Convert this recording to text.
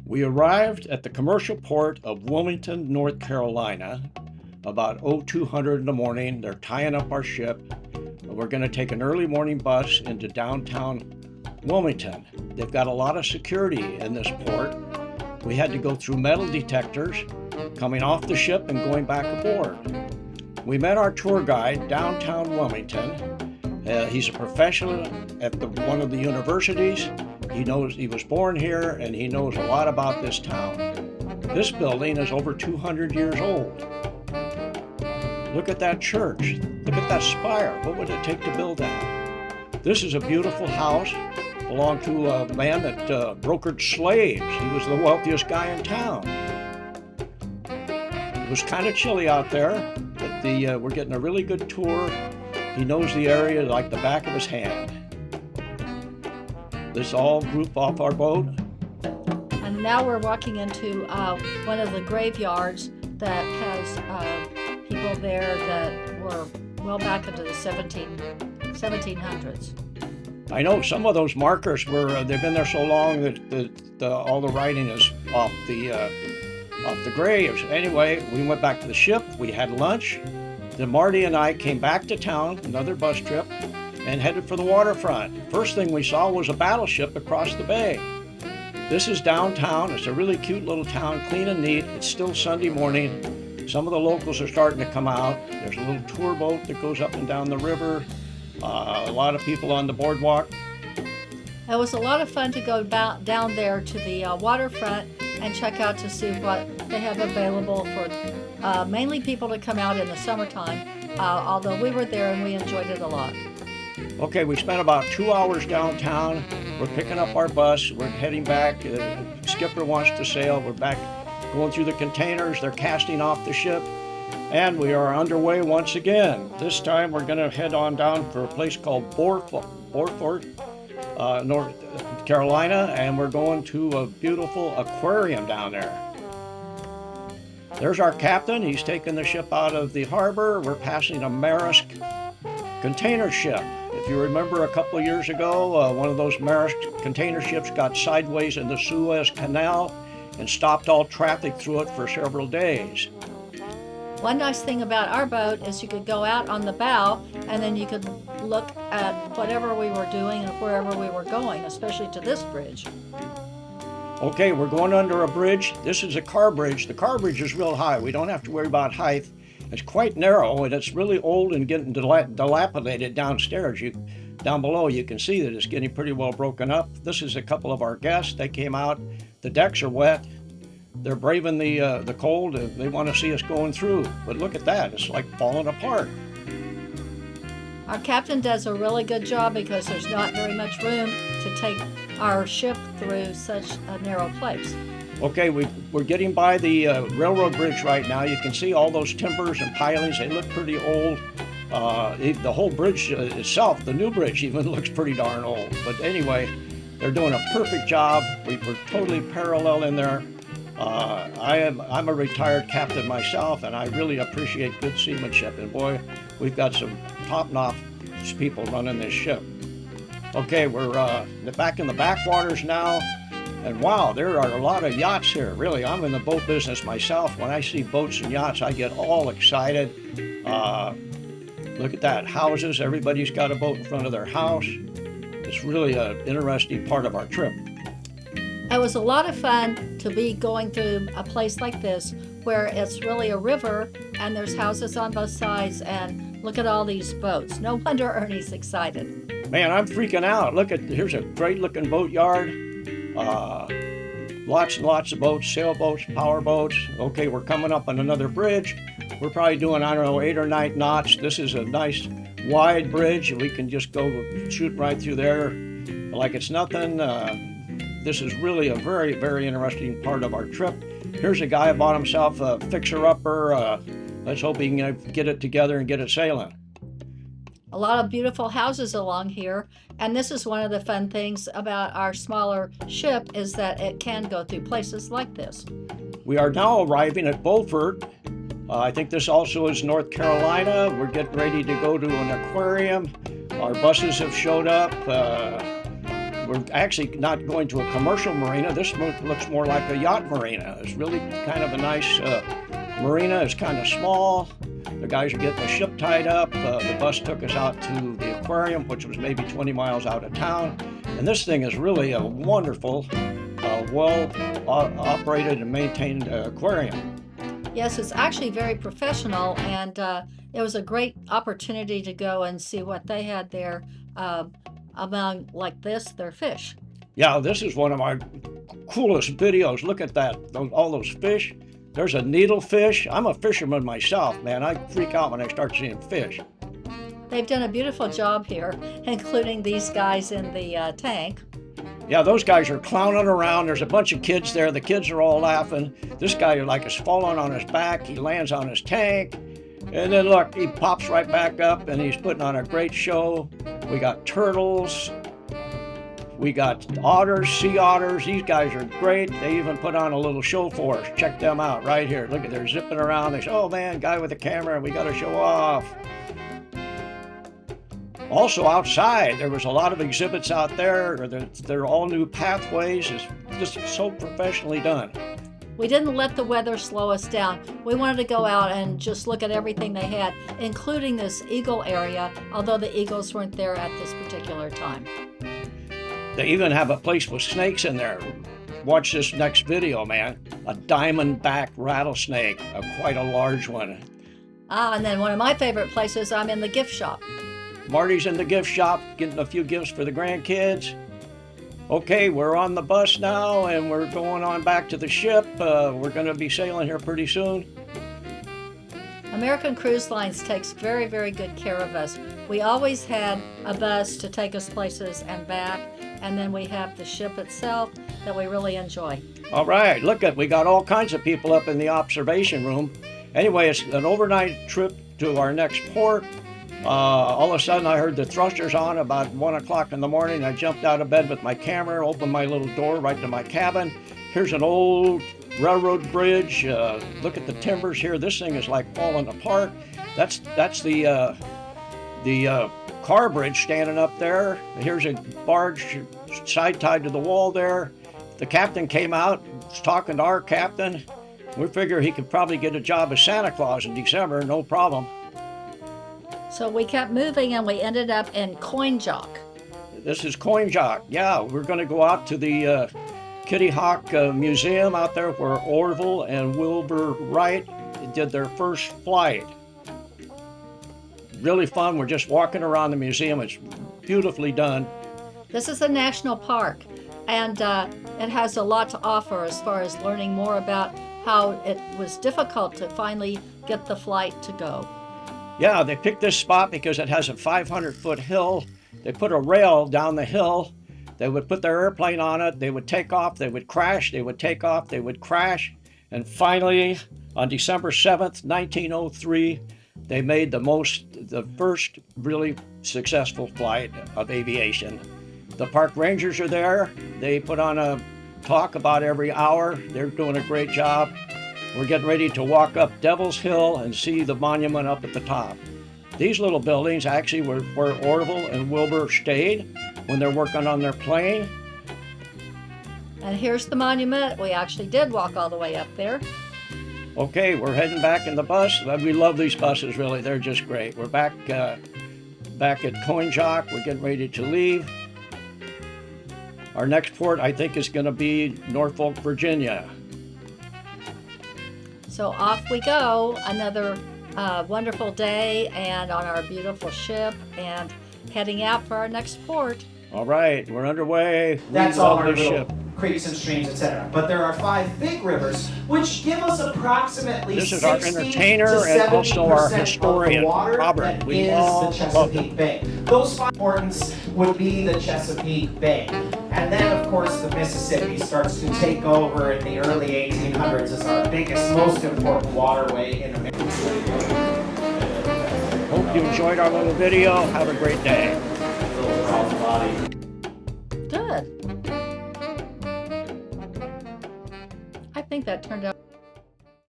We arrived at the commercial port of Wilmington, North Carolina, about 0200 in the morning. They're tying up our ship. We're going to take an early morning bus into downtown Wilmington. They've got a lot of security in this port. We had to go through metal detectors coming off the ship and going back aboard. We met our tour guide downtown Wilmington. He's a professional at one of the universities. He was born here and he knows a lot about this town. This building is over 200 years old. Look at that church. Look at that spire. What would it take to build that? This is a beautiful house. Belonged to a man that brokered slaves. He was the wealthiest guy in town. It was kind of chilly out there, but we're getting a really good tour. He knows the area like the back of his hand. This all group off our boat. And now we're walking into one of the graveyards that has people there that were well back into the 1700s. I know some of those markers they've been there so long that all the writing is off the graves. Anyway, we went back to the ship, we had lunch. Then Marty and I came back to town, another bus trip, and headed for the waterfront. First thing we saw was a battleship across the bay. This is downtown. It's a really cute little town, clean and neat. It's still Sunday morning. Some of the locals are starting to come out. There's a little tour boat that goes up and down the river. A lot of people on the boardwalk. It was a lot of fun to go down there to the waterfront and check out to see what they have available for mainly people to come out in the summertime, although we were there and we enjoyed it a lot. Okay, we spent about 2 hours downtown. We're picking up our bus. We're heading back. Skipper wants to sail. We're back going through the containers. They're casting off the ship. And we are underway once again. This time we're going to head on down for a place called Beaufort, North Carolina, and we're going to a beautiful aquarium down there. There's our captain. He's taking the ship out of the harbor. We're passing a Maersk container ship. If you remember a couple of years ago, one of those Maersk container ships got sideways in the Suez Canal and stopped all traffic through it for several days. One nice thing about our boat is you could go out on the bow and then you could look at whatever we were doing and wherever we were going, especially to this bridge. Okay, we're going under a bridge. This is a car bridge. The car bridge is real high. We don't have to worry about height. It's quite narrow and it's really old and getting dilapidated downstairs. Down below you can see that it's getting pretty well broken up. This is a couple of our guests. They came out. The decks are wet. They're braving the cold. They want to see us going through. But look at that. It's like falling apart. Our captain does a really good job because there's not very much room to take our ship through such a narrow place. Okay, we're getting by the railroad bridge right now. You can see all those timbers and pilings. They look pretty old. The whole bridge itself, the new bridge even looks pretty darn old. But anyway, they're doing a perfect job. We're totally parallel in there. I'm a retired captain myself, and I really appreciate good seamanship. And boy, we've got some top-notch people running this ship. Okay, we're back in the backwaters now. And wow, there are a lot of yachts here. Really, I'm in the boat business myself. When I see boats and yachts, I get all excited. Look at that, houses. Everybody's got a boat in front of their house. It's really an interesting part of our trip. It was a lot of fun to be going through a place like this where it's really a river and there's houses on both sides, and look at all these boats. No wonder Ernie's excited. Man, I'm freaking out. Here's a great looking boat yard. Lots and lots of boats, sailboats, power boats. Okay, we're coming up on another bridge. We're probably doing, 8 or 9 knots. This is a nice wide bridge. We can just go shoot right through there like it's nothing. This is really a very, very interesting part of our trip. Here's a guy who bought himself a fixer-upper. Let's hope he can get it together and get it sailing. A lot of beautiful houses along here, and this is one of the fun things about our smaller ship is that it can go through places like this. We are now arriving at Beaufort. I think this also is North Carolina. We're getting ready to go to an aquarium. Our buses have showed up. we're actually not going to a commercial marina. This looks more like a yacht marina. It's really kind of a nice marina. It's kind of small. The guys are getting the ship tied up. The bus took us out to the aquarium, which was maybe 20 miles out of town. And this thing is really a wonderful, well operated and maintained aquarium. Yes, it's actually very professional, and it was a great opportunity to go and see what they had there among, like this, their fish. Yeah, this is one of my coolest videos. Look at that, all those fish. There's a needlefish. I'm a fisherman myself, man. I freak out when I start seeing fish. They've done a beautiful job here, including these guys in the tank. Yeah, those guys are clowning around. There's a bunch of kids there. The kids are all laughing. This guy is falling on his back. He lands on his tank. And then look, he pops right back up and he's putting on a great show. We got turtles. We got otters, sea otters. These guys are great. They even put on a little show for us. Check them out right here. Look at, they're zipping around. They say, oh man, guy with a camera, we got to show off. Also outside, there was a lot of exhibits out there. They're all new pathways. It's just so professionally done. We didn't let the weather slow us down. We wanted to go out and just look at everything they had, including this eagle area, although the eagles weren't there at this particular time. They even have a place with snakes in there. Watch this next video, man. A diamondback rattlesnake, quite a large one. And then one of my favorite places, I'm in the gift shop. Marty's in the gift shop, getting a few gifts for the grandkids. Okay, we're on the bus now, and we're going on back to the ship. We're going to be sailing here pretty soon. American Cruise Lines takes very, very good care of us. We always had a bus to take us places and back, and then we have the ship itself that we really enjoy. All right, look at, we got all kinds of people up in the observation room. Anyway, it's an overnight trip to our next port. All of a sudden I heard the thrusters on about 1 o'clock in the morning. I jumped out of bed with my camera, opened my little door right to my cabin. Here's an old railroad bridge. Look at the timbers here. This thing is like falling apart. That's the car bridge standing up there. Here's a barge side tied to the wall there. The captain came out, was talking to our captain. We figure he could probably get a job as Santa Claus in December, no problem. So we kept moving and we ended up in Coinjock. This is Coinjock. Yeah, we're going to go out to the Kittihawk Museum out there where Orville and Wilbur Wright did their first flight. Really fun. We're just walking around the museum. It's beautifully done. This is a national park, and it has a lot to offer as far as learning more about how it was difficult to finally get the flight to go. Yeah, they picked this spot because it has a 500-foot hill. They put a rail down the hill. They would put their airplane on it. They would take off. They would crash. They would take off. They would crash. And finally, on December 7th, 1903, they made the first really successful flight of aviation. The park rangers are there. They put on a talk about every hour. They're doing a great job. We're getting ready to walk up Devil's Hill and see the monument up at the top. These little buildings actually were where Orville and Wilbur stayed when they're working on their plane. And here's the monument. We actually did walk all the way up there. Okay, we're heading back in the bus. We love these buses, really. They're just great. We're back at Coinjock. We're getting ready to leave. Our next port, I think, is going to be Norfolk, Virginia. So off we go, another wonderful day and on our beautiful ship and heading out for our next port. All right, we're underway. That's all our little creeks and streams, etc. But there are 5 big rivers, which give us approximately This is our 60 entertainer to and also our 70% historian, of the water Robert. that We is all the love Chesapeake Bay. Those 5 importance would be the Chesapeake Bay. And then, of course, the Mississippi starts to take over in the early 1800s as our biggest, most important waterway in America. Hope you enjoyed our little video. Have a great day. Good. I think that turned out